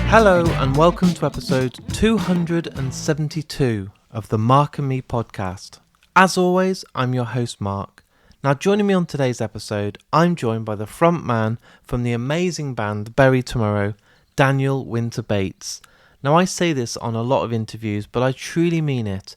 Hello and welcome to episode 272 of the Mark and Me podcast. As always, I'm your host Mark. Now joining me on today's episode, I'm joined by the front man from the amazing band Bury Tomorrow, Daniel Winter Bates. Now I say this on a lot of interviews, but I truly mean it.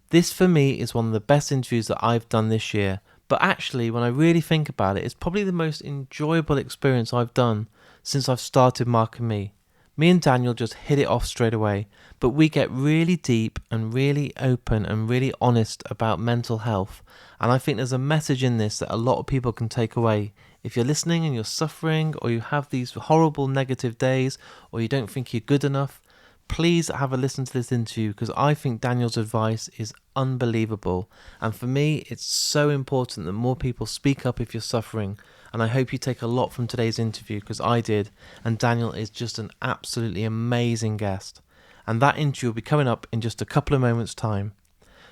This for me is one of the best interviews that I've done this year, but actually when I really think about it, it's probably the most enjoyable experience I've done since I've started Mark and Me. Me and Daniel just hit it off straight away, but we get really deep and really open and really honest about mental health. And I think there's a message in this that a lot of people can take away. If you're listening and you're suffering, or you have these horrible negative days, or you don't think you're good enough, please have a listen to this interview because I think Daniel's advice is unbelievable. And for me, it's so important that more people speak up if you're suffering. And I hope you take a lot from today's interview because I did. And Daniel is just an absolutely amazing guest. And that interview will be coming up in just a couple of moments' time.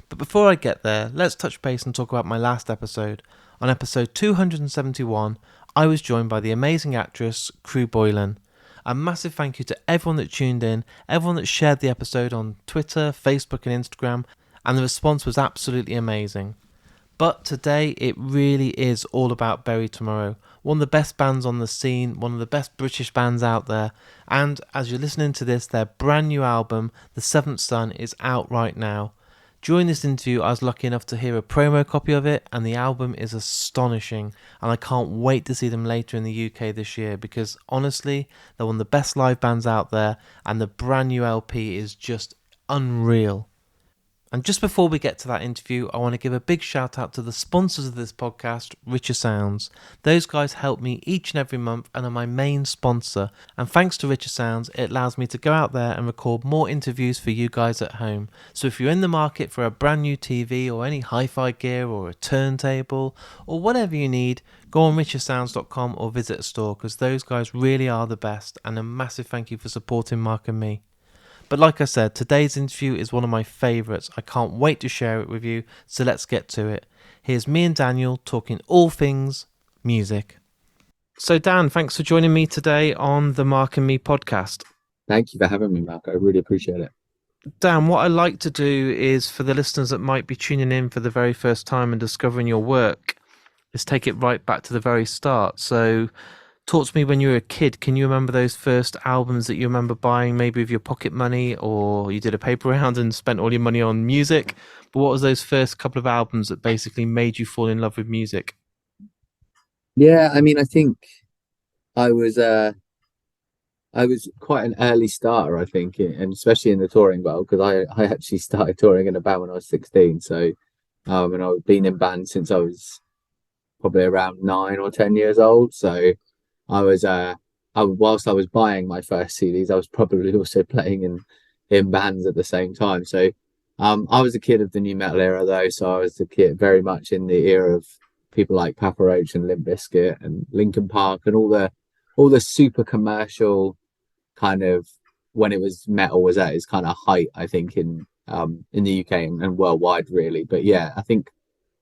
But before I get there, let's touch base and talk about my last episode. On episode 271, I was joined by the amazing actress Crew Boylan. A massive thank you to everyone that tuned in, everyone that shared the episode on Twitter, Facebook and Instagram, and the response was absolutely amazing. But today it really is all about Bury Tomorrow, one of the best bands on the scene, one of the best British bands out there, and as you're listening to this, their brand new album, The Seventh Son, is out right now. During this interview I was lucky enough to hear a promo copy of it, and the album is astonishing, and I can't wait to see them later in the UK this year because honestly they're one of the best live bands out there, and the brand new LP is just unreal. And just before we get to that interview, I want to give a big shout out to the sponsors of this podcast, Richer Sounds. Those guys help me each and every month and are my main sponsor. And thanks to Richer Sounds, it allows me to go out there and record more interviews for you guys at home. So if you're in the market for a brand new TV or any hi-fi gear or a turntable or whatever you need, go on richersounds.com or visit a store because those guys really are the best. And a massive thank you for supporting Mark and Me. But like I said, today's interview is one of my favourites. I can't wait to share it with you, so let's get to it. Here's me and Daniel talking all things music. So Dan, thanks for joining me today on the Mark and Me podcast. Thank you for having me, Mark. I really appreciate it. Dan, what I like to do is for the listeners that might be tuning in for the very first time and discovering your work, is take it right back to the very start. So talk to me when you were a kid. Can you remember those first albums that you remember buying, maybe with your pocket money, or you did a paper round and spent all your money on music? But what was those first couple of albums that basically made you fall in love with music? Yeah, I mean, I think I was quite an early starter, I think, and especially in the touring world, because I actually started touring in a band when I was 16. So, and I've been in bands since I was probably around 9 or 10 years old. So whilst I was buying my first CDs, I was probably also playing in bands at the same time. So I was a kid of the new metal era though, so I was a kid very much in the era of people like Papa Roach and Limp Bizkit and Linkin Park and all the super commercial kind of, when it was metal was at its kind of height, I think, in the UK and worldwide really. But yeah, I think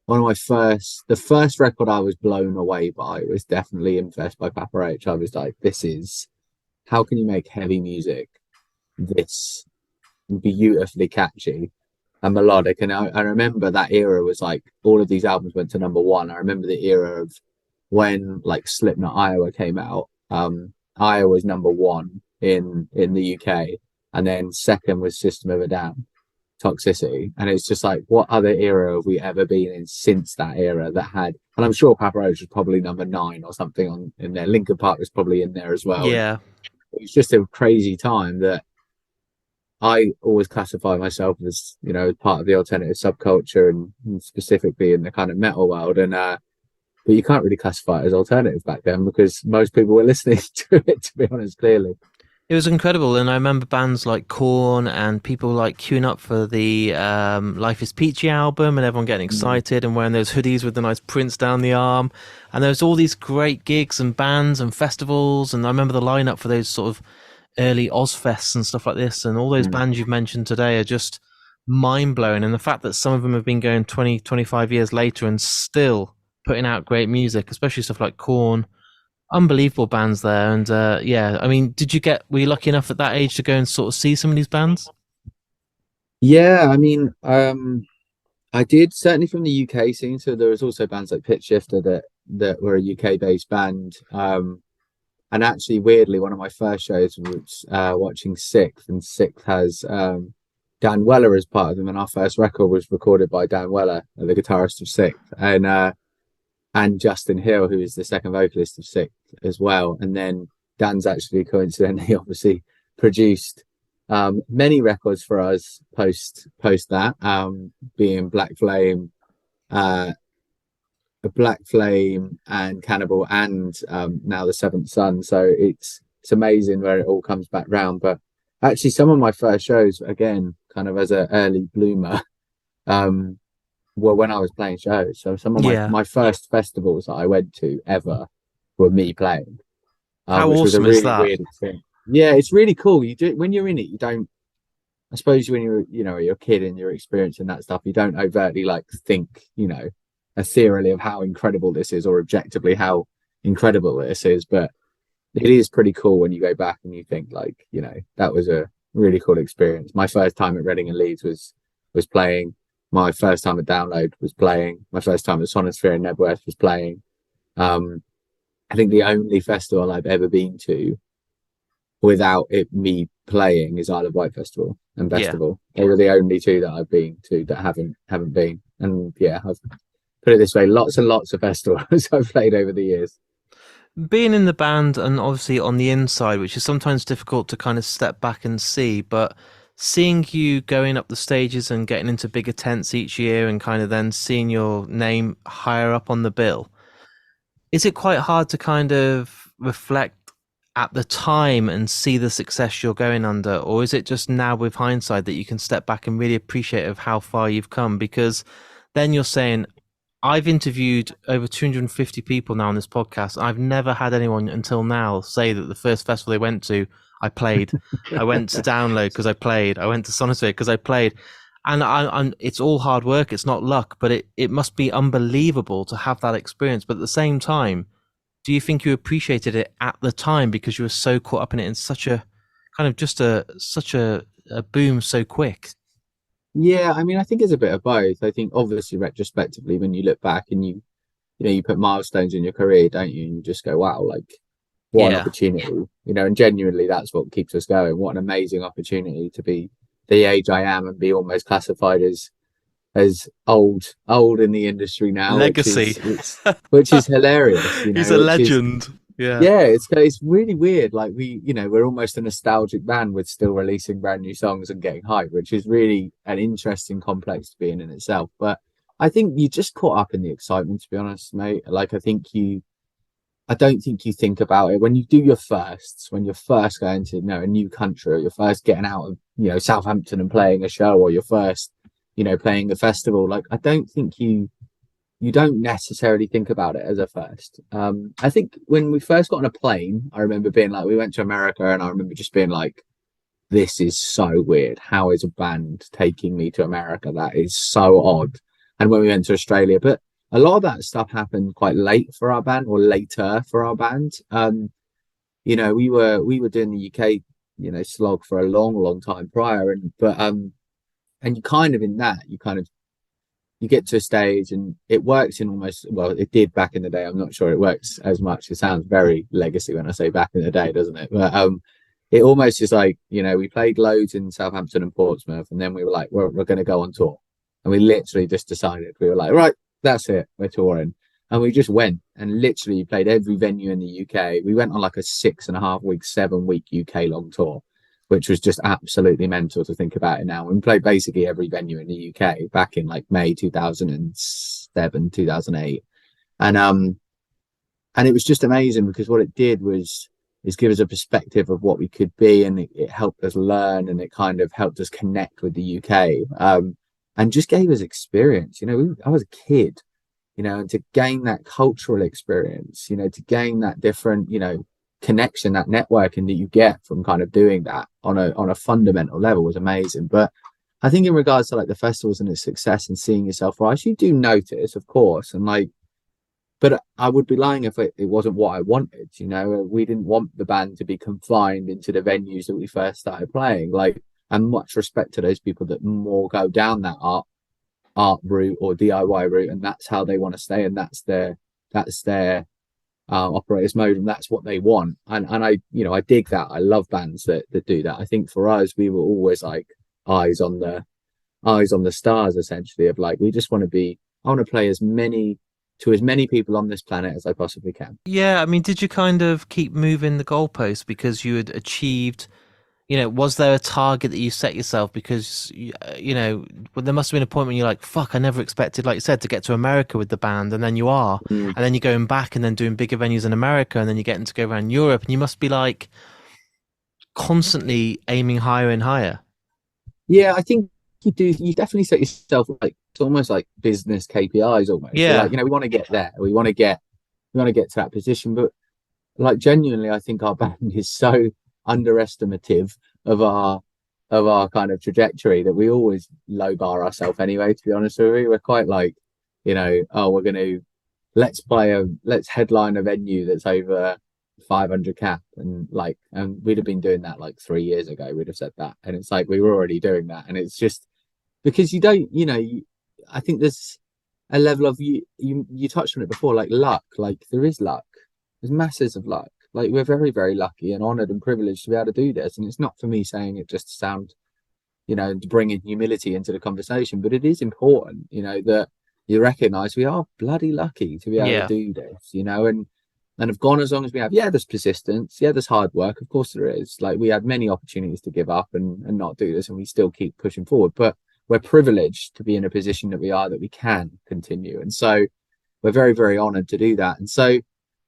the first record I was blown away by was definitely Infest by Papa Roach. I was like, how can you make heavy music this beautifully catchy and melodic? And I remember that era was like, all of these albums went to number one. I remember the era of when like Slipknot Iowa came out. Iowa was number one in the UK, and then second was System of a Down, Toxicity. And it's just like, what other era have we ever been in since that era that had, and I'm sure Papa Roach was probably number 9 or something in there. Linkin Park was probably in there as well. Yeah, it was just a crazy time that I always classify myself as, part of the alternative subculture and specifically in the kind of metal world. And but you can't really classify it as alternative back then because most people were listening to it, to be honest, clearly. it was incredible. And I remember bands like Korn and people like queuing up for the Life is Peachy album and everyone getting excited and wearing those hoodies with the nice prints down the arm. And there was all these great gigs and bands and festivals. And I remember the lineup for those sort of early Ozfests and stuff like this. And all those bands you've mentioned today are just mind-blowing. And the fact that some of them have been going 20, 25 years later and still putting out great music, especially stuff like Korn, unbelievable bands there. And yeah, I mean, were you lucky enough at that age to go and sort of see some of these bands? Yeah, I mean, I did certainly from the UK scene. So there was also bands like Pitch Shifter that were a UK based band. And actually, weirdly, one of my first shows was watching Sixth, and Sixth has Dan Weller as part of them, and our first record was recorded by Dan Weller, the guitarist of Sixth, and Justin Hill, who is the second vocalist of Sixth as well. And then Dan's actually coincidentally, obviously, produced many records for us post that, being uh, Black Flame and Cannibal, and now the Seventh Son. So it's amazing where it all comes back round. But actually, some of my first shows, again, kind of as an early bloomer, um, were when I was playing shows. So some of Yeah. my first festivals that I went to ever were me playing, How which was a awesome is really that? weird experience. Yeah, it's really cool. You do when you're in it, you don't. I suppose when you're a kid and you're experiencing that stuff, you don't overtly like think, ethereally of how incredible this is or objectively how incredible this is. But it is pretty cool when you go back and you think like, that was a really cool experience. My first time at Reading and Leeds was playing. My first time at Download was playing. My first time at Sonosphere and Nebworth was playing. Um, I think the only festival I've ever been to without it me playing is Isle of Wight Festival and Yeah. Festival. They were the only two that I've been to that haven't been. And yeah, I've put it this way, lots and lots of festivals I've played over the years. Being in the band and obviously on the inside, which is sometimes difficult to kind of step back and see, but seeing you going up the stages and getting into bigger tents each year and kind of then seeing your name higher up on the bill, is it quite hard to kind of reflect at the time and see the success you're going under, or is it just now with hindsight that you can step back and really appreciate of how far you've come? Because then you're saying, I've interviewed over 250 people now on this podcast. I've never had anyone until now say that the first festival they went to, I played. I went to Download because I played. I went to Sonosphere because I played. And it's all hard work. It's not luck, but it must be unbelievable to have that experience. But at the same time, do you think you appreciated it at the time because you were so caught up in it in such a kind of just such a boom so quick? Yeah, I mean, I think it's a bit of both. I think obviously retrospectively, when you look back and you put milestones in your career, don't you? And you just go, wow, like what an Yeah. opportunity, and genuinely that's what keeps us going. What an amazing opportunity to be the age I am and be almost classified as old in the industry now, which Legacy. is which is hilarious, He's a which is legend. Yeah. yeah, it's really weird. Like we're almost a nostalgic band with still releasing brand new songs and getting hype, which is really an interesting complex to be in itself. But I think you just caught up in the excitement, to be honest, mate. Like I don't think you think about it when you do your firsts, when you're first going to a new country, or you're first getting out of Southampton and playing a show, or you're first playing a festival. Like I don't think you don't necessarily think about it as a first. I think when we first got on a plane, I remember being like, we went to America, and I remember just being like, this is so weird. How is a band taking me to America? That is so odd. And when we went to Australia, but a lot of that stuff happened quite late for our band, or later for our band. We were doing the UK, slog for a long, long time prior, and you kind of in that you get to a stage and it works in almost, well, it did back in the day. I'm not sure it works as much. It sounds very legacy when I say back in the day, doesn't it? But it almost is like, we played loads in Southampton and Portsmouth, and then we were like, we're going to go on tour. And we literally just decided, we were like, right, that's it, we're touring. And we just went and literally played every venue in the UK. We went on like a 6.5 week, 7 week UK long tour, which was just absolutely mental to think about it now. We played basically every venue in the UK back in like May 2007, 2008. And it was just amazing because what it did was is give us a perspective of what we could be, and it helped us learn, and it kind of helped us connect with the UK. And just gave us experience. I was a kid, and to gain that cultural experience, to gain that different, connection, that networking that you get from kind of doing that on a fundamental level was amazing. But I think in regards to like the festivals and its success and seeing yourself rise, you do notice, of course, and like, but I would be lying if it wasn't what I wanted. You know, we didn't want the band to be confined into the venues that we first started playing. Like, and much respect to those people that more go down that art route or DIY route, and that's how they want to stay, and that's their operators mode, and that's what they want. And I, you know, I dig that. I love bands that do that. I think for us, we were always like eyes on the stars, essentially, of like, we just want to be, I want to play as many people on this planet as I possibly can. Yeah, I mean, did you kind of keep moving the goalposts because you had achieved, was there a target that you set yourself? Because, well, there must have been a point when you're like, fuck, I never expected, like you said, to get to America with the band. And then you are. Mm. And then you're going back and then doing bigger venues in America. And then you're getting to go around Europe. And you must be like constantly aiming higher and higher. Yeah, I think you definitely set yourself like, it's almost like business KPIs almost. You're Yeah. like, we want to get there. We want to get to that position. But like, genuinely, I think our band is so underestimative of our kind of trajectory that we always low bar ourselves anyway, to be honest with you. We're quite like, oh, let's headline a venue that's over 500 cap, and we'd have been doing that like 3 years ago. We'd have said that, and it's like we were already doing that. And it's just because you don't, I think there's a level of you touched on it before, like luck. Like, there is luck, there's masses of luck. Like, we're very, very lucky and honored and privileged to be able to do this. And it's not for me saying it just to sound, to bring in humility into the conversation, but it is important, that you recognize we are bloody lucky to be able to do this, and have gone as long as we have. Yeah, there's persistence. Yeah, there's hard work. Of course there is. Like, we had many opportunities to give up and not do this, and we still keep pushing forward. But we're privileged to be in a position that we are, that we can continue. And so we're very, very honored to do that. And so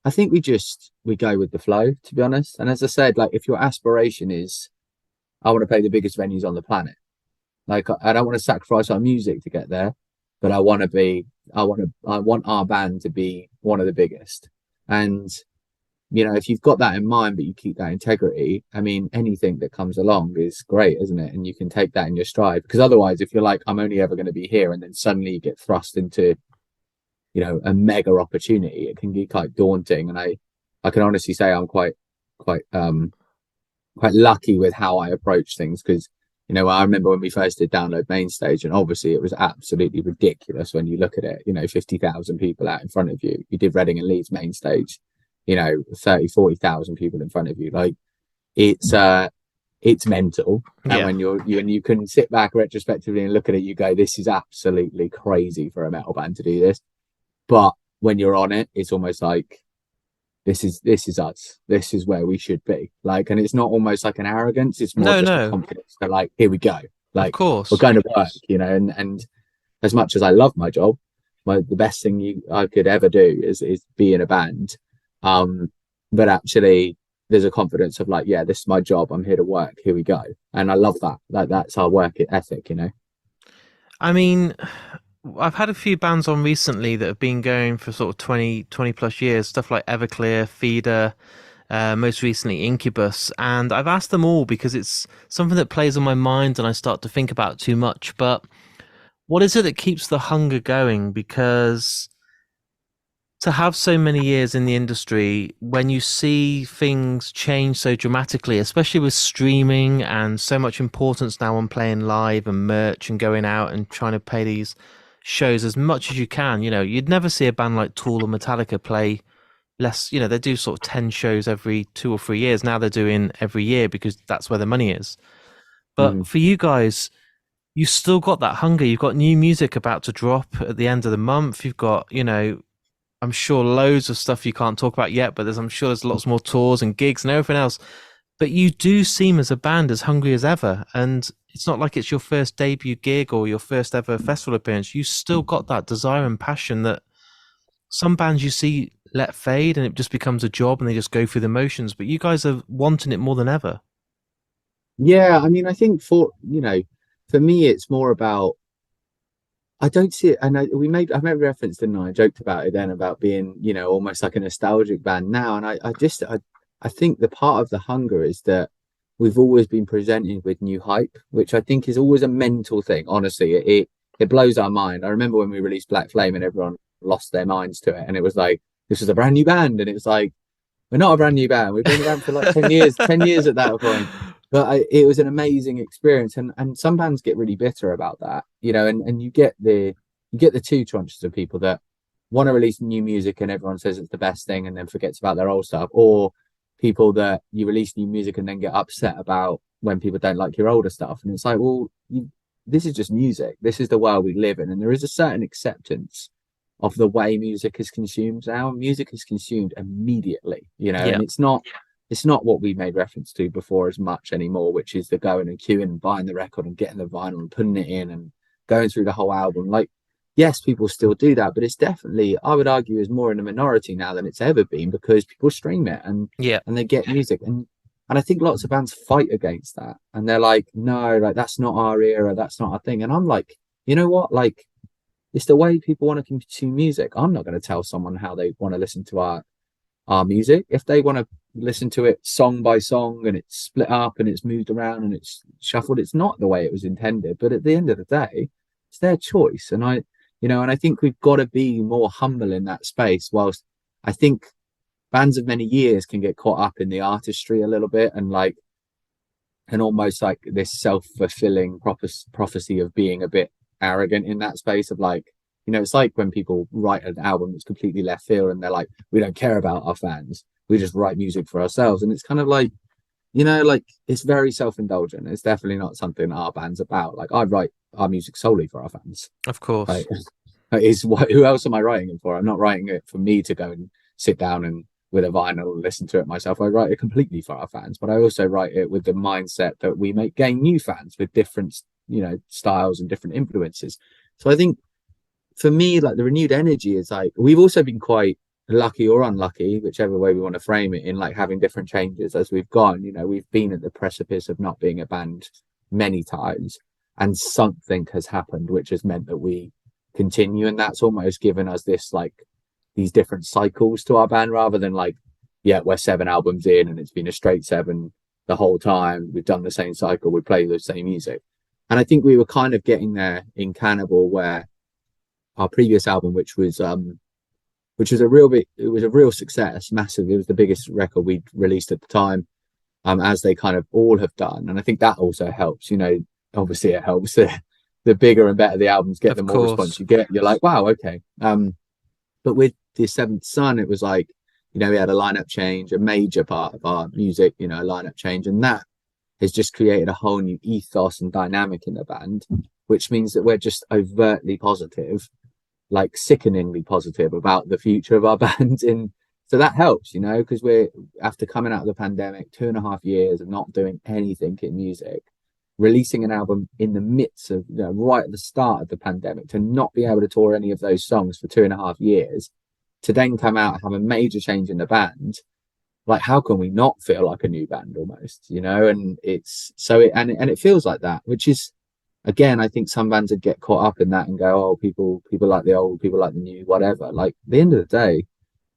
I think we go with the flow, to be honest. And as I said, like, if your aspiration is, I want to play the biggest venues on the planet, like, I don't want to sacrifice our music to get there, but I want our band to be one of the biggest. And, if you've got that in mind, but you keep that integrity, I mean, anything that comes along is great, isn't it? And you can take that in your stride, because otherwise, if you're like, I'm only ever going to be here, and then suddenly you get thrust into, a mega opportunity, it can be quite daunting. And I can honestly say I'm quite lucky with how I approach things, because, I remember when we first did Download Main Stage, and obviously it was absolutely ridiculous when you look at it, 50,000 people out in front of you. You did Reading and Leeds Main Stage, 30,000-40,000 people in front of you. Like, it's mental. And when you can sit back retrospectively and look at it, you go, this is absolutely crazy for a metal band to do this. But when you're on it, it's almost like, this is us. This is where we should be. Like, and it's not almost like an arrogance. It's more a confidence. They're like, here we go. Like, of course, we're going to work, and as much as I love my job, the best thing I could ever do is be in a band. But actually there's a confidence of like, yeah, this is my job. I'm here to work. Here we go. And I love that. Like, that's our work ethic, I mean, I've had a few bands on recently that have been going for sort of 20 plus years, stuff like Everclear, Feeder, most recently Incubus, and I've asked them all because it's something that plays on my mind and I start to think about too much. But what is it that keeps the hunger going? Because to have so many years in the industry, when you see things change so dramatically, especially with streaming and so much importance now on playing live and merch and going out and trying to pay these shows as much as you can, you'd never see a band like Tool or Metallica play less. They do sort of 10 shows every 2 or 3 years. Now they're doing every year because that's where the money is. But for you guys, you still got that hunger. You've got new music about to drop at the end of the month. You've got, I'm sure loads of stuff you can't talk about yet, but I'm sure there's lots more tours and gigs and everything else. But you do seem as a band as hungry as ever. And it's not like it's your first debut gig or your first ever festival appearance. You still got that desire and passion that some bands you see let fade and it just becomes a job and they just go through the motions. But you guys are wanting it more than ever. Yeah, I mean, I think for me, it's more about, I don't see it. And I made reference, didn't I? I joked about it then, about being, almost like a nostalgic band now. And I think the part of the hunger is that we've always been presented with new hype, which I think is always a mental thing. Honestly, it blows our mind. I remember when we released Black Flame and everyone lost their minds to it. And it was like, this was a brand new band, and it was like, we're not a brand new band. We've been around for like 10 years, 10 years at that point. But it was an amazing experience, and some bands get really bitter about that, and you get the two tranches of people that want to release new music and everyone says it's the best thing and then forgets about their old stuff, or people that you release new music and then get upset about when people don't like your older stuff. And it's like, well, this is just music. This is the world we live in, and there is a certain acceptance of the way music is consumed now. Music is consumed immediately, Yeah. and it's not what we made reference to before as much anymore, which is the going and queuing and buying the record and getting the vinyl and putting it in and going through the whole album. Like, yes, people still do that, but it's definitely, I would argue, is more in a minority now than it's ever been, because people stream it and Yeah. they get music. And I think lots of bands fight against that, and they're like, no, like, that's not our era, that's not our thing. And I'm like, you know what, like, it's the way people want to consume music. I'm not going to tell someone how they want to listen to our music. If they want to listen to it song by song and it's split up and it's moved around and it's shuffled, it's not the way it was intended. But at the end of the day, it's their choice. And I think we've got to be more humble in that space. Whilst I think bands of many years can get caught up in the artistry a little bit, and almost like this self-fulfilling prophecy of being a bit arrogant in that space of, like, it's like when people write an album that's completely left field and they're like, we don't care about our fans, we just write music for ourselves. And it's kind of like, like, it's very self-indulgent. It's definitely not something our band's about. Like, I write our music solely for our fans. Of course. Like, who else am I writing it for? I'm not writing it for me to go and sit down and with a vinyl and listen to it myself. I write it completely for our fans, but I also write it with the mindset that we may gain new fans with different, styles and different influences. So I think for me, like, the renewed energy is like, we've also been quite lucky or unlucky, whichever way we want to frame it, in like having different changes as we've gone. We've been at the precipice of not being a band many times, and something has happened which has meant that we continue, and that's almost given us this, like, these different cycles to our band, rather than like, yeah, we're 7 albums in and it's been a straight 7 the whole time, we've done the same cycle, we play the same music. And I think we were kind of getting there in Cannibal, where our previous album, which was a real success, massive. It was the biggest record we'd released at the time, as they kind of all have done. And I think that also helps. Obviously it helps. The bigger and better the albums get, Of the more course. response you get. You're like, wow, okay. But with the Seventh Son, it was like, we had a lineup change, a major part of our music, a lineup change, and that has just created a whole new ethos and dynamic in the band, which means that we're just overtly positive, like sickeningly positive about the future of our band. And so that helps, because we're, after coming out of the pandemic, 2.5 years of not doing anything in music, releasing an album in the midst of, right at the start of the pandemic, to not be able to tour any of those songs for 2.5 years, to then come out and have a major change in the band. Like, how can we not feel like a new band almost, And it's so it feels like that, which is, again, I think some bands would get caught up in that and go, oh, people like the old, people like the new, whatever. Like, at the end of the day,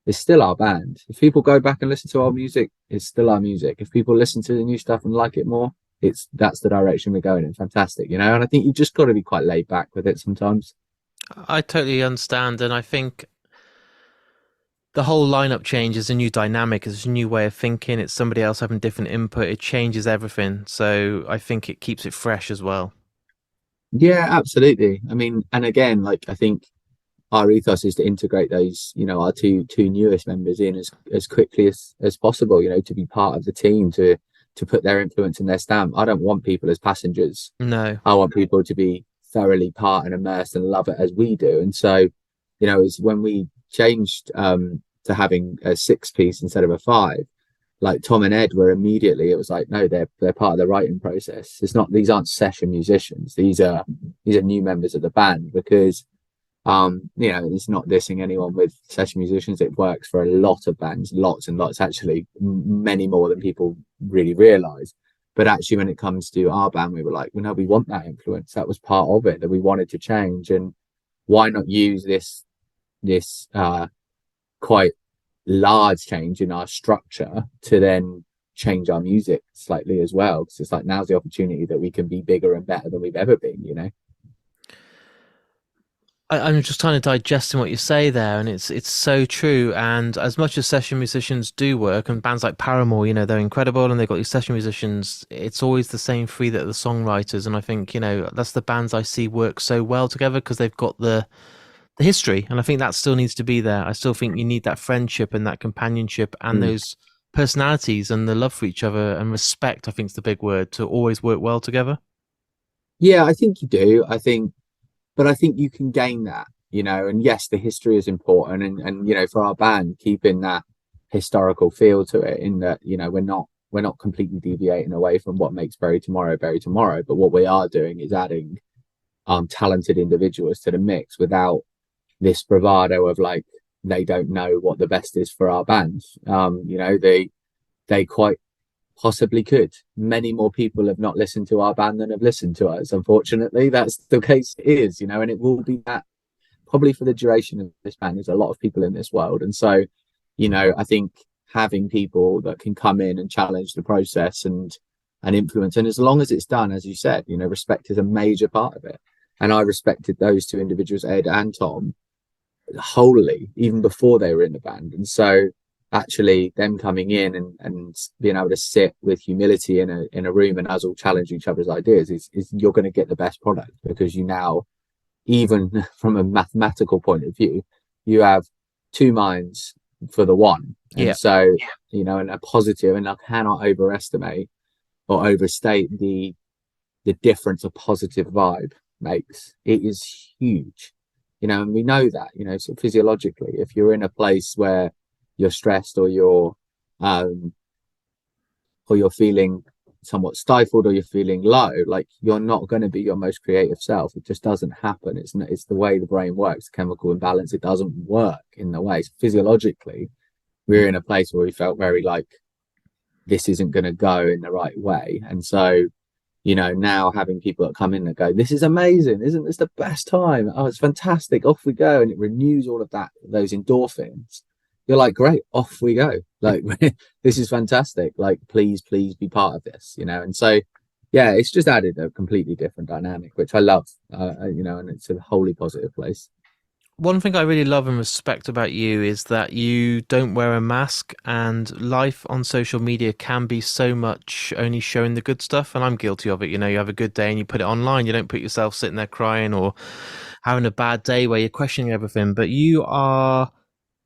it's still our band. If people go back and listen to our music, it's still our music. If people listen to the new stuff and like it more, that's the direction we're going in. Fantastic, And I think you've just got to be quite laid back with it sometimes. I totally understand, and I think the whole lineup change is a new dynamic, it's a new way of thinking, it's somebody else having different input, it changes everything. So I think it keeps it fresh as well. Yeah, absolutely. I mean, and again, like, I think our ethos is to integrate those, our two newest members in as quickly as possible, to be part of the team, to put their influence and their stamp. I don't want people as passengers. No. I want people to be thoroughly part and immersed and love it as we do. And so, it's when we changed to having a 6 piece instead of a 5, like, Tom and Ed were immediately, it was like, no, they're part of the writing process. These aren't session musicians. These are new members of the band, because it's not dissing anyone with session musicians. It works for a lot of bands, lots and lots, actually, many more than people really realize. But actually, when it comes to our band, we were like, well, no, we want that influence. That was part of it that we wanted to change. And why not use this quite large change in our structure to then change our music slightly as well? Because it's like, now's the opportunity that we can be bigger and better than we've ever been. I'm just trying to digest in what you say there, and it's so true. And as much as session musicians do work, and bands like Paramore, they're incredible, and they've got these session musicians. It's always the same three that are the songwriters, and I think that's the bands I see work so well together because they've got the history, and I think that still needs to be there. I still think you need that friendship and that companionship and Mm. those personalities and the love for each other and respect. I think is the big word to always work well together. Yeah, I think you do. But I think you can gain that, and yes, the history is important, and for our band, keeping that historical feel to it, in that we're not completely deviating away from what makes Berry Tomorrow, but what we are doing is adding talented individuals to the mix without this bravado of like they don't know what the best is for our band. They quite possibly could. Many more people have not listened to our band than have listened to us. Unfortunately, that's the case it is, and it will be that probably for the duration of this band. There's a lot of people in this world. And so, I think having people that can come in and challenge the process and influence, and as long as it's done, as you said, respect is a major part of it. And I respected those two individuals, Ed and Tom, wholly, even before they were in the band. And so actually them coming in and being able to sit with humility in a room and us all challenge each other's ideas is you're going to get the best product, because you now, even from a mathematical point of view, you have two minds for the one. And Yeah. so, and a positive, and I cannot overestimate or overstate the difference a positive vibe makes. It is huge, and we know that, so physiologically, if you're in a place where you're stressed um or you're feeling somewhat stifled, or you're feeling low, like you're not going to be your most creative self. It just doesn't happen. It's the way the brain works, chemical imbalance. It doesn't work in the way. So physiologically, we're in a place where we felt very like this isn't going to go in the right way. And so, now having people that come in and go, this is amazing, isn't this the best time? Oh, it's fantastic, off we go. And it renews all of that, those endorphins. You're like, great, off we go. Like, this is fantastic. Like, please be part of this, And so, yeah, it's just added a completely different dynamic, which I love, and it's a wholly positive place. One thing I really love and respect about you is that you don't wear a mask, and life on social media can be so much only showing the good stuff. And I'm guilty of it. You have a good day and you put it online. You don't put yourself sitting there crying or having a bad day where you're questioning everything. But you are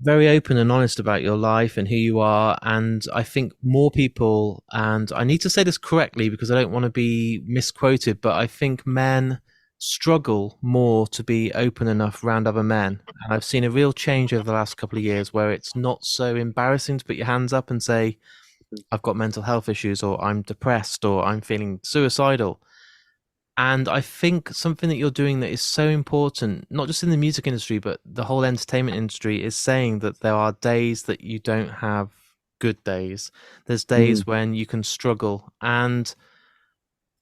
very open and honest about your life and who you are. And I think more people, and I need to say this correctly because I don't want to be misquoted, but I think men struggle more to be open enough around other men. And I've seen a real change over the last couple of years where it's not so embarrassing to put your hands up and say, I've got mental health issues, or I'm depressed, or I'm feeling suicidal. And I think something that you're doing that is so important, not just in the music industry, but the whole entertainment industry, is saying that there are days that you don't have good days. There's Mm, days when you can struggle. And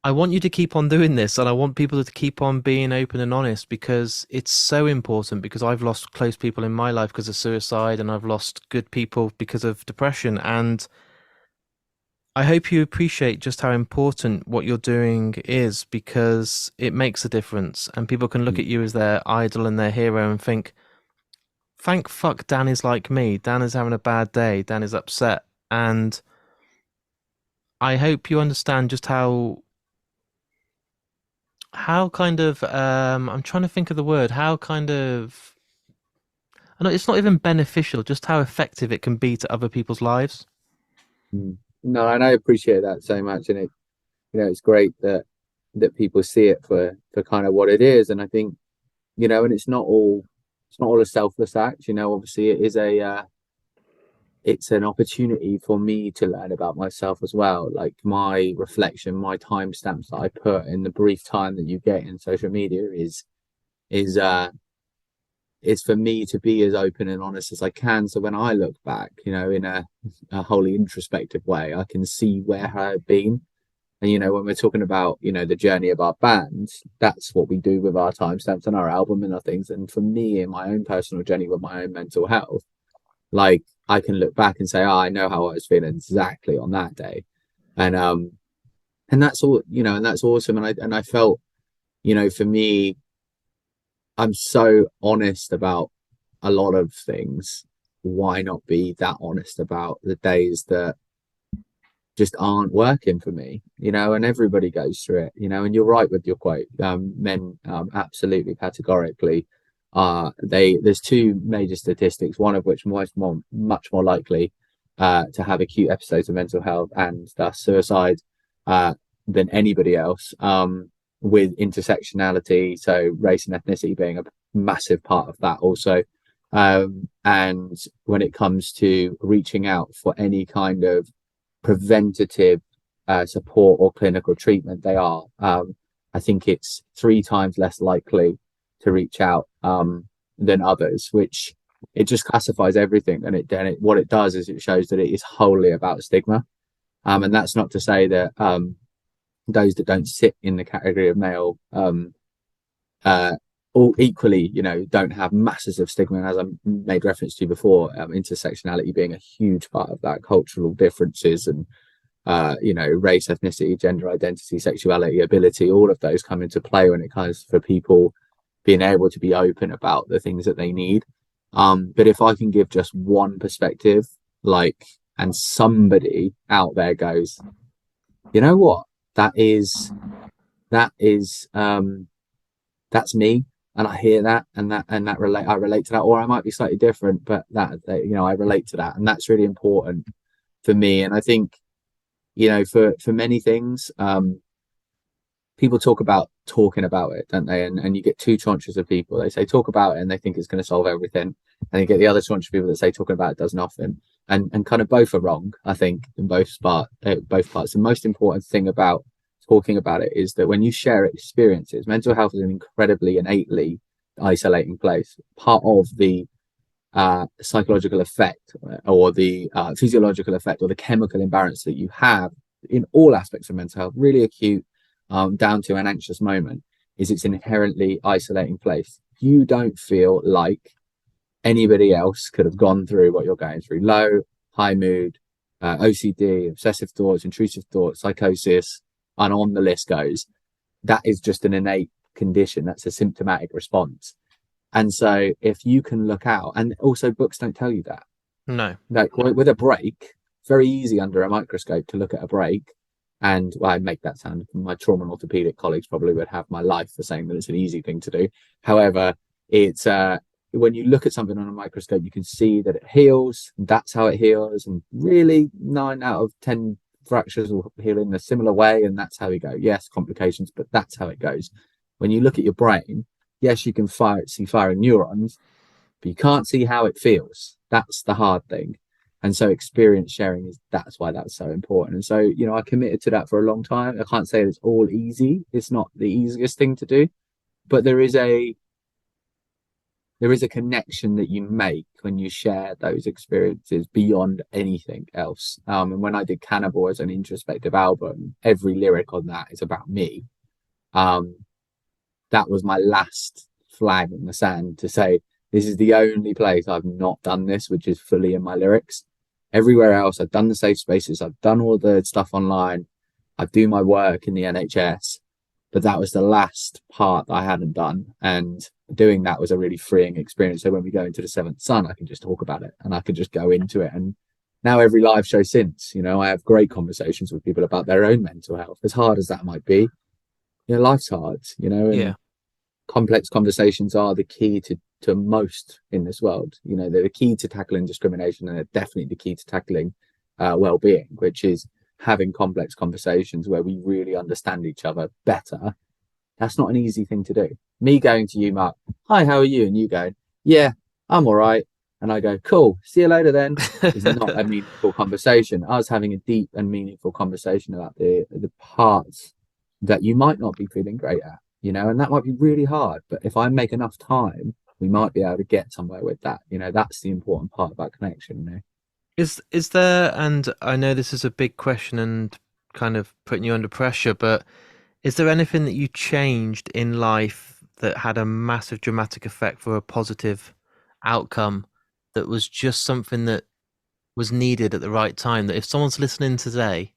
I want you to keep on doing this, and I want people to keep on being open and honest because it's so important. Because I've lost close people in my life because of suicide, and I've lost good people because of depression. And I hope you appreciate just how important what you're doing is, because it makes a difference, and people can look mm. at you as their idol and their hero and think, thank fuck Dan is like me. Dan is having a bad day. Dan is upset. And I hope you understand just how kind of I'm trying to think of the word, how kind of, I know it's not even beneficial, just how effective it can be to other people's lives. Mm. No, and I appreciate that so much, and it's great that people see it for kind of what it is. And I think, and it's not all a selfless act. Obviously it is it's an opportunity for me to learn about myself as well. Like my reflection, my timestamps that I put in the brief time that you get in social media is uh is for me to be as open and honest as I can. So when I look back, in a wholly introspective way, I can see where I've been. And when we're talking about, the journey of our band, that's what we do with our timestamps and our album and our things. And for me, in my own personal journey with my own mental health, like I can look back and say, oh, I know how I was feeling exactly on that day. And that's all, and that's awesome. And I felt, for me, I'm so honest about a lot of things. Why not be that honest about the days that just aren't working for me, and everybody goes through it, and you're right with your quote. Men absolutely categorically there's two major statistics, one of which much more likely to have acute episodes of mental health and thus suicide than anybody else, with intersectionality, so race and ethnicity being a massive part of that also. And when it comes to reaching out for any kind of preventative support or clinical treatment, they are. I think it's 3 times less likely to reach out than others, which it just classifies everything. And what it does is it shows that it is wholly about stigma. And that's not to say that those that don't sit in the category of male all equally, don't have masses of stigma. And as I made reference to before, intersectionality being a huge part of that, cultural differences and race, ethnicity, gender identity, sexuality, ability, all of those come into play when it comes for people being able to be open about the things that they need. But if I can give just one perspective, and somebody out there goes, you know what, that is that's me, and I hear that, and I relate to that, or I might be slightly different, but I relate to that, and that's really important for me. And I think, for many things, people talk about talking about it, don't they? And you get two tranches of people. They say talk about it and they think it's going to solve everything, and you get the other tranche of people that say talking about it does nothing. And kind of both are wrong, I think, in both parts. The most important thing about talking about it is that when you share experiences, mental health is an incredibly innately isolating place. Part of the psychological effect, or the physiological effect, or the chemical imbalance that you have in all aspects of mental health, really acute, down to an anxious moment, is it's an inherently isolating place. You don't feel like anybody else could have gone through what you're going through. Low, high mood, OCD, obsessive thoughts, intrusive thoughts, psychosis, and on the list goes. That is just an innate condition. That's a symptomatic response. And so if you can look out, and also books don't tell you that. No. Like with a break, very easy under a microscope to look at a break. And I make that sound, my trauma and orthopedic colleagues probably would have my life for saying that it's an easy thing to do. However, it's when you look at something on a microscope, you can see that it heals. That's how it heals. And really 9 out of 10 fractures will heal in a similar way. And that's how we go. Yes, complications, but that's how it goes. When you look at your brain, yes, you can see firing neurons, but you can't see how it feels. That's the hard thing. And so experience sharing that's why that's so important. And so, I committed to that for a long time. I can't say it's all easy. It's not the easiest thing to do, but there is a connection that you make when you share those experiences beyond anything else. And when I did Cannibal as an introspective album, every lyric on that is about me. That was my last flag in the sand to say, this is the only place I've not done this, which is fully in my lyrics. Everywhere else, I've done the safe spaces. I've done all the stuff online. I do my work in the NHS, but that was the last part that I hadn't done. And doing that was a really freeing experience. So when we go into the Seventh Sun, I can just talk about it and I can just go into it. And now every live show since, I have great conversations with people about their own mental health, as hard as that might be. Life's hard, and complex conversations are the key to most in this world. They're the key to tackling discrimination, and they're definitely the key to tackling well-being, which is having complex conversations where we really understand each other better. That's not an easy thing to do. Me going to you, Mark, hi, how are you? And you going, yeah, I'm all right. And I go, cool, see you later then. It's not a meaningful conversation. I was having a deep and meaningful conversation about the parts that you might not be feeling great at, and that might be really hard. But if I make enough time, we might be able to get somewhere with that. That's the important part about connection. Is there, and I know this is a big question and kind of putting you under pressure, but is there anything that you changed in life that had a massive dramatic effect for a positive outcome, that was just something that was needed at the right time, that if someone's listening today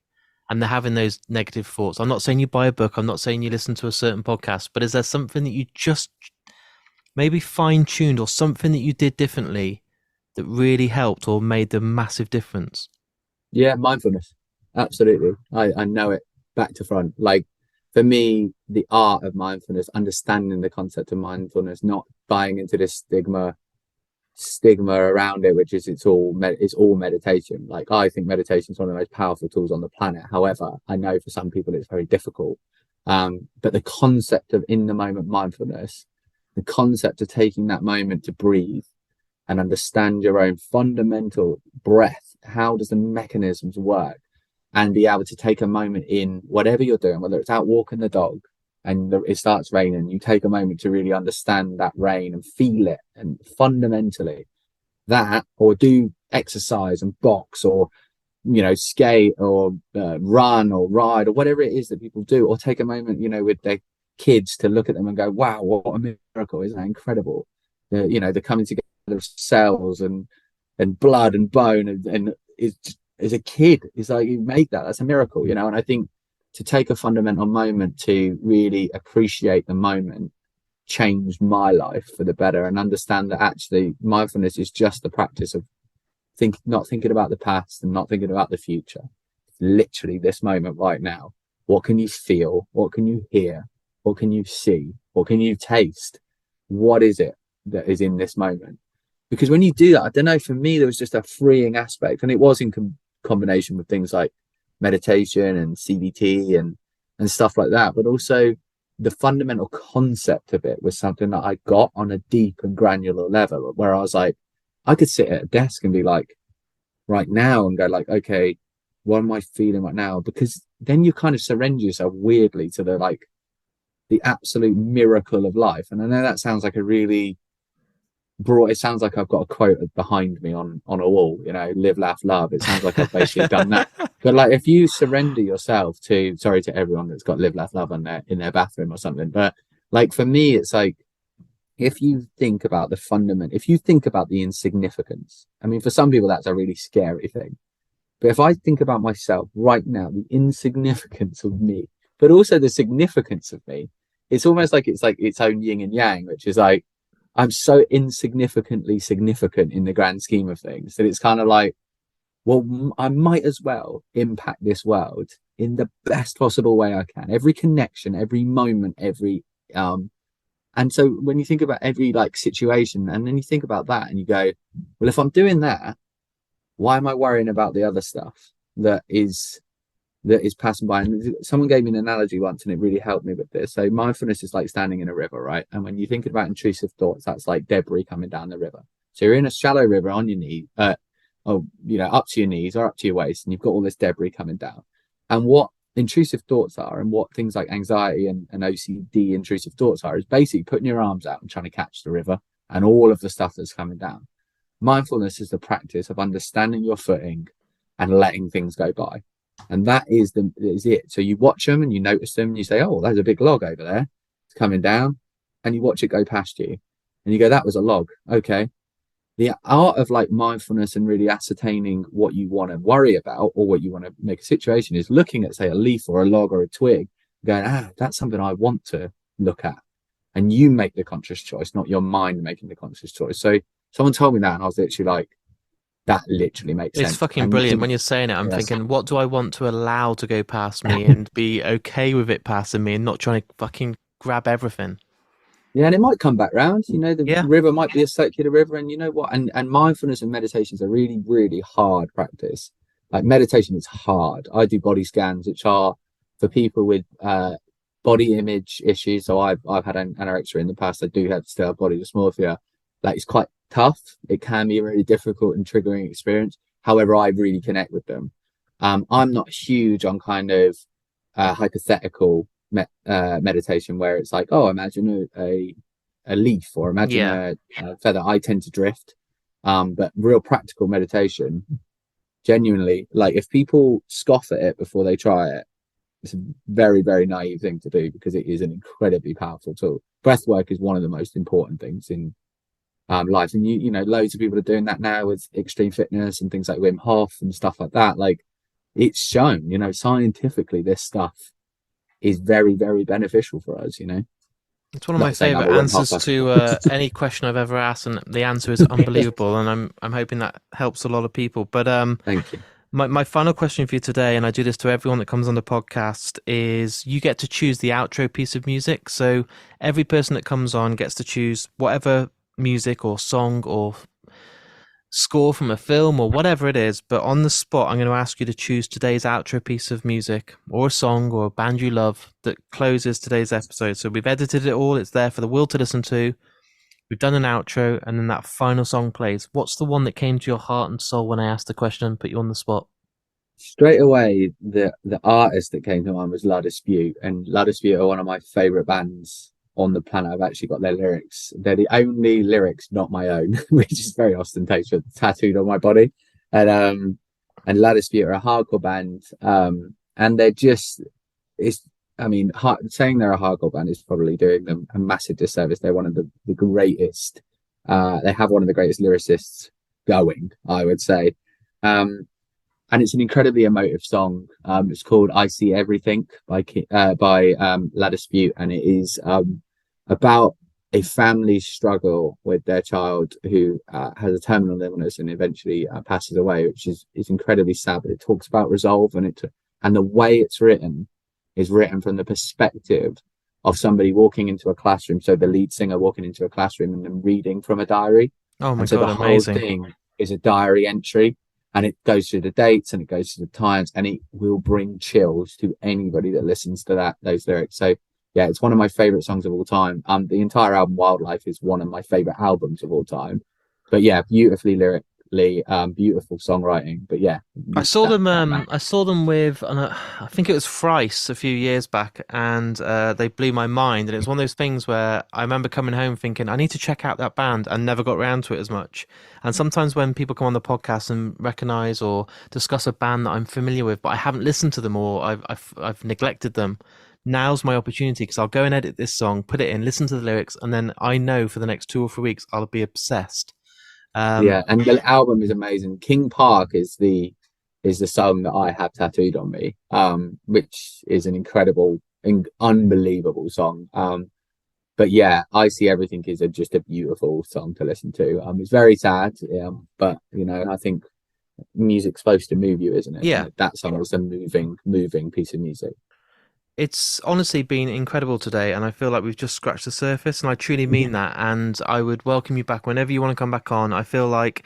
and they're having those negative thoughts, I'm not saying you buy a book, I'm not saying you listen to a certain podcast, but is there something that you just maybe fine-tuned, or something that you did differently that really helped or made the massive difference? Yeah, mindfulness. Absolutely. I know it back to front. Like for me, the art of mindfulness, understanding the concept of mindfulness, not buying into this stigma around it, which is it's all meditation. Like I think meditation is one of the most powerful tools on the planet. However, I know for some people it's very difficult. But the concept of in the moment mindfulness, the concept of taking that moment to breathe and understand your own fundamental breath, how does the mechanisms work, and be able to take a moment in whatever you're doing, whether it's out walking the dog and it starts raining, you take a moment to really understand that rain and feel it, and fundamentally that, or do exercise and box, or skate, or run or ride, or whatever it is that people do, or take a moment with their kids to look at them and go, wow, what a miracle, isn't that incredible? They're coming together of cells and blood and bone, and as a kid, it's like you make that's a miracle. And I think to take a fundamental moment to really appreciate the moment changed my life for the better, and understand that actually mindfulness is just the practice of not thinking about the past and not thinking about the future. It's literally this moment right now. What can you feel? What can you hear? What can you see? What can you taste? What is it that is in this moment? Because when you do that, I don't know, for me, there was just a freeing aspect, and it was in combination with things like meditation and CBT and stuff like that. But also the fundamental concept of it was something that I got on a deep and granular level, where I was like, I could sit at a desk and be like, right now, and go like, okay, what am I feeling right now? Because then you kind of surrender yourself weirdly to the absolute miracle of life. And I know that sounds like a really broad, it sounds like I've got a quote behind me on a wall, live, laugh, love. It sounds like I've basically done that. But like, if you surrender yourself to, sorry to everyone that's got live, laugh, love in their bathroom or something, but like for me, it's like, if you think about the fundament, if you think about the insignificance, I mean, for some people, that's a really scary thing. But if I think about myself right now, the insignificance of me, but also the significance of me, it's almost like it's like its own yin and yang, which is like, I'm so insignificantly significant in the grand scheme of things that it's kind of like, well, I might as well impact this world in the best possible way I can. Every connection, every moment, and so when you think about every like situation, and then you think about that and you go, well, if I'm doing that, why am I worrying about the other stuff that is passing by? And someone gave me an analogy once and it really helped me with this. So mindfulness is like standing in a river, right? And when you think about intrusive thoughts, that's like debris coming down the river. So you're in a shallow river on your knee, up to your knees or up to your waist, and you've got all this debris coming down. And what intrusive thoughts are, and what things like anxiety and OCD intrusive thoughts are, is basically putting your arms out and trying to catch the river and all of the stuff that's coming down. Mindfulness is the practice of understanding your footing and letting things go by. And that is it. So you watch them and you notice them and you say, oh, there's a big log over there. It's coming down. And you watch it go past you. And you go, that was a log. Okay. The art of like mindfulness and really ascertaining what you want to worry about or what you want to make a situation is looking at, say, a leaf or a log or a twig, going, that's something I want to look at. And you make the conscious choice, not your mind making the conscious choice. So someone told me that and I was literally like, that literally makes sense. It's fucking brilliant. When you're saying it, I'm thinking, what do I want to allow to go past me and be okay with it passing me and not trying to fucking grab everything? Yeah, and it might come back round. The river might be a circular river, and you know what? And mindfulness and meditation is a really, really hard practice. Like meditation is hard. I do body scans, which are for people with body image issues. So I've had anorexia in the past. I do still have body dysmorphia. Like it's quite tough. It can be a really difficult and triggering experience. However, I really connect with them. I'm not huge on kind of hypothetical meditation where it's like, oh, imagine a leaf or imagine a feather. I tend to drift. But real practical meditation, genuinely, like if people scoff at it before they try it, it's a very, very naive thing to do because it is an incredibly powerful tool. Breath work is one of the most important things in life. And you know, loads of people are doing that now with extreme fitness and things like Wim Hof and stuff like that. Like it's shown, you know, scientifically this stuff is very, very beneficial for us, you know. It's one of my Not saying I'm favorite a wim answers hopper. to any question I've ever asked, and the answer is unbelievable. And I'm hoping that helps a lot of people. But Thank you. my final question for you today, and I do this to everyone that comes on the podcast, is you get to choose the outro piece of music. So every person that comes on gets to choose whatever music or song or score from a film or whatever it is, but on the spot, I'm going to ask you to choose today's outro piece of music or a song or a band you love that closes today's episode. So we've edited it all, it's there for the world to listen to. We've done an outro, and then that final song plays. What's the one that came to your heart and soul when I asked the question and put you on the spot? Straight away, the artist that came to mind was La Dispute, and La Dispute are one of my favorite bands on the planet. I've actually got their lyrics. They're the only lyrics not my own, which is very ostentatious, tattooed on my body. And La Dispute are a hardcore band, and they're just it's. I mean, saying they're a hardcore band is probably doing them a massive disservice. They're one of the greatest. They have one of the greatest lyricists going, I would say. And it's an incredibly emotive song. It's called "I See Everything" by La Dispute, and it is about a family's struggle with their child who has a terminal illness and eventually passes away, which is incredibly sad. But it talks about resolve, and the way it's written is written from the perspective of somebody walking into a classroom. So the lead singer walking into a classroom and then reading from a diary, Oh my and so God, the whole amazing. thing is a diary entry, and it goes through the dates and it goes through the times, and it will bring chills to anybody that listens to those lyrics. So yeah, it's one of my favorite songs of all time. The entire album Wildlife is one of my favorite albums of all time. But yeah, beautifully lyrically, beautiful songwriting. But yeah, I saw that them. that band. I saw them with, I think it was Thrice a few years back, and they blew my mind. And it was one of those things where I remember coming home thinking, I need to check out that band, and never got around to it as much. And sometimes when people come on the podcast and recognize or discuss a band that I'm familiar with, but I haven't listened to them or I've neglected them, now's my opportunity because I'll go and edit this song, put it in, listen to the lyrics, and then I know for the next 2 or 3 weeks I'll be obsessed. Yeah, and the album is amazing. King Park is the song that I have tattooed on me, which is an incredible, unbelievable song. But yeah, I See Everything is just a beautiful song to listen to. It's very sad, but I think music's supposed to move you, isn't it? Yeah, And that song was a moving piece of music. it's honestly been incredible today, and I feel like we've just scratched the surface, and I truly Yeah. mean that. And I would welcome you back whenever you want to come back on. I feel like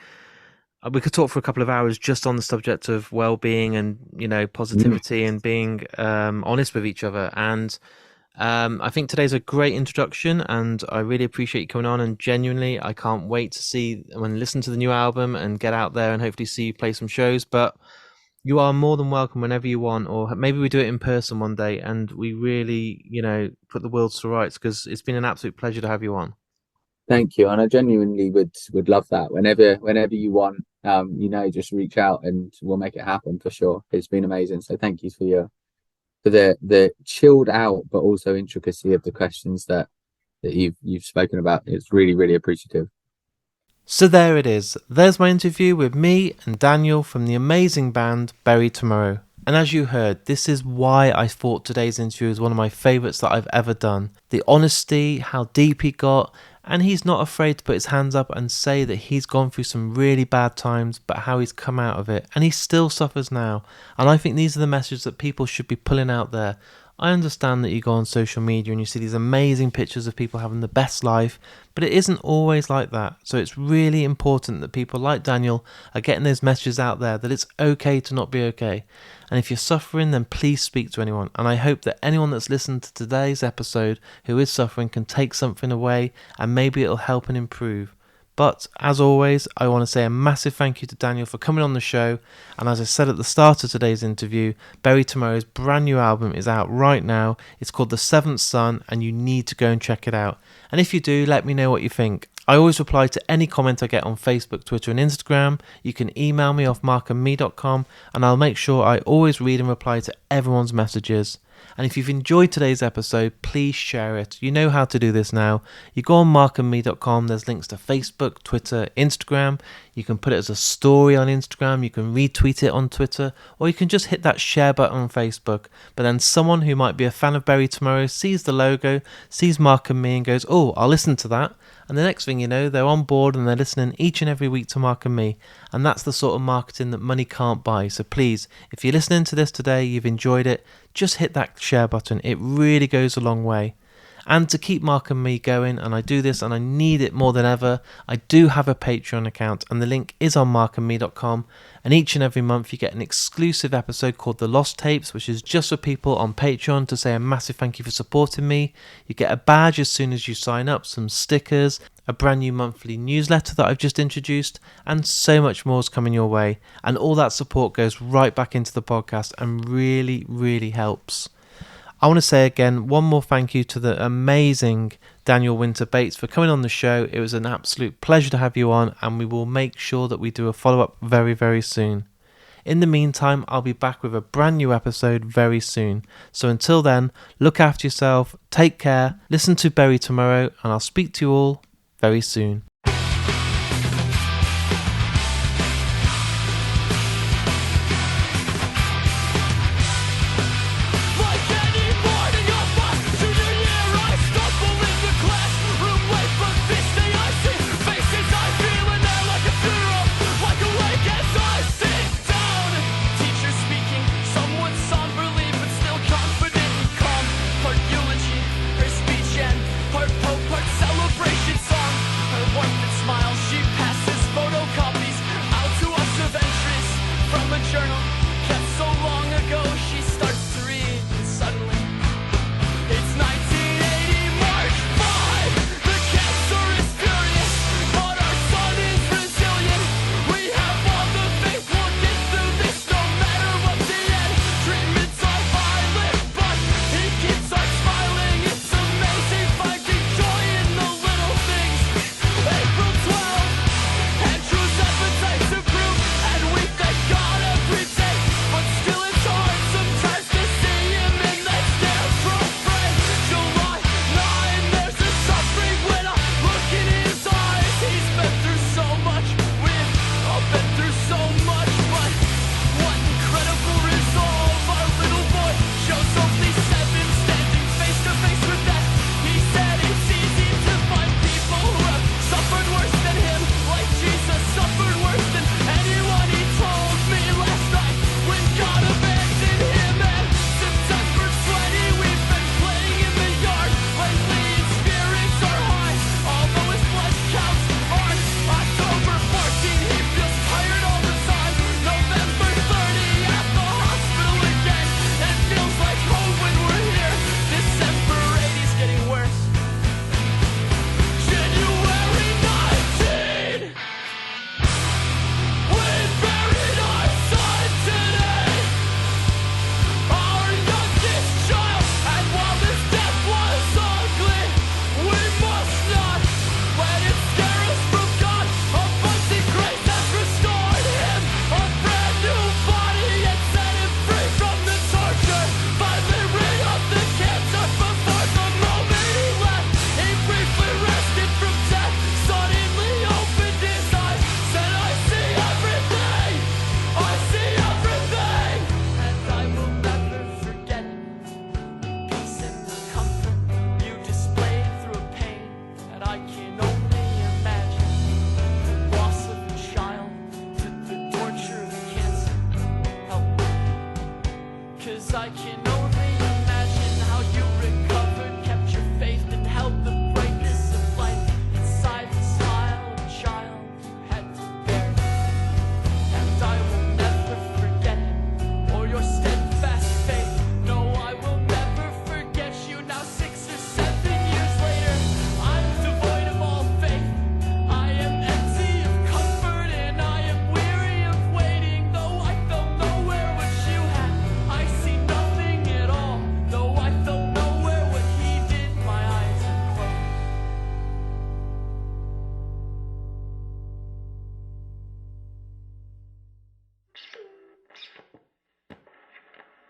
we could talk for a couple of hours just on the subject of well-being and Mm. positivity and being honest with each other. And I think today's a great introduction, and I really appreciate you coming on. And genuinely, I can't wait to see when listen to the new album and get out there and hopefully see you play some shows. But you are more than welcome whenever you want, or maybe we do it in person one day and we really, put the world to rights because it's been an absolute pleasure to have you on. Thank you, and I genuinely would love that. Whenever you want, just reach out and we'll make it happen for sure. It's been amazing. So thank you for the chilled out but also intricacy of the questions that you've spoken about. It's really, really appreciative. So there it is. There's my interview with me and Daniel from the amazing band Bury Tomorrow. And as you heard, this is why I thought today's interview is one of my favourites that I've ever done. The honesty, how deep he got, and he's not afraid to put his hands up and say that he's gone through some really bad times, but how he's come out of it, and he still suffers now. And I think these are the messages that people should be pulling out there. I understand that you go on social media and you see these amazing pictures of people having the best life, but it isn't always like that. So it's really important that people like Daniel are getting those messages out there that it's okay to not be okay. And if you're suffering, then please speak to anyone. And I hope that anyone that's listened to today's episode who is suffering can take something away, and maybe it'll help and improve. But as always, I want to say a massive thank you to Daniel for coming on the show. And as I said at the start of today's interview, Bury Tomorrow's brand new album is out right now. It's called The Seventh Son, and you need to go and check it out. And if you do, let me know what you think. I always reply to any comment I get on Facebook, Twitter and Instagram. You can email me off markandme.com, and I'll make sure I always read and reply to everyone's messages. And if you've enjoyed today's episode, please share it. You know how to do this now. You go on markandme.com, there's links to Facebook, Twitter, Instagram. You can put it as a story on Instagram, you can retweet it on Twitter, or you can just hit that share button on Facebook. But then someone who might be a fan of Bury Tomorrow sees the logo, sees Mark and me and goes, oh, I'll listen to that. And the next thing you know, they're on board and they're listening each and every week to Mark and me. And that's the sort of marketing that money can't buy. So please, if you're listening to this today, you've enjoyed it, just hit that share button. It really goes a long way. And to keep Mark and me going, and I do this and I need it more than ever, I do have a Patreon account and the link is on markandme.com, and each and every month you get an exclusive episode called The Lost Tapes, which is just for people on Patreon to say a massive thank you for supporting me. You get a badge as soon as you sign up, some stickers, a brand new monthly newsletter that I've just introduced, and so much more is coming your way. And all that support goes right back into the podcast and really, really helps. I want to say again, one more thank you to the amazing Daniel Winter-Bates for coming on the show. It was an absolute pleasure to have you on, and we will make sure that we do a follow-up very, very soon. In the meantime, I'll be back with a brand new episode very soon. So until then, look after yourself, take care, listen to Bury Tomorrow, and I'll speak to you all very soon. Celebration song, her warmth and smile, she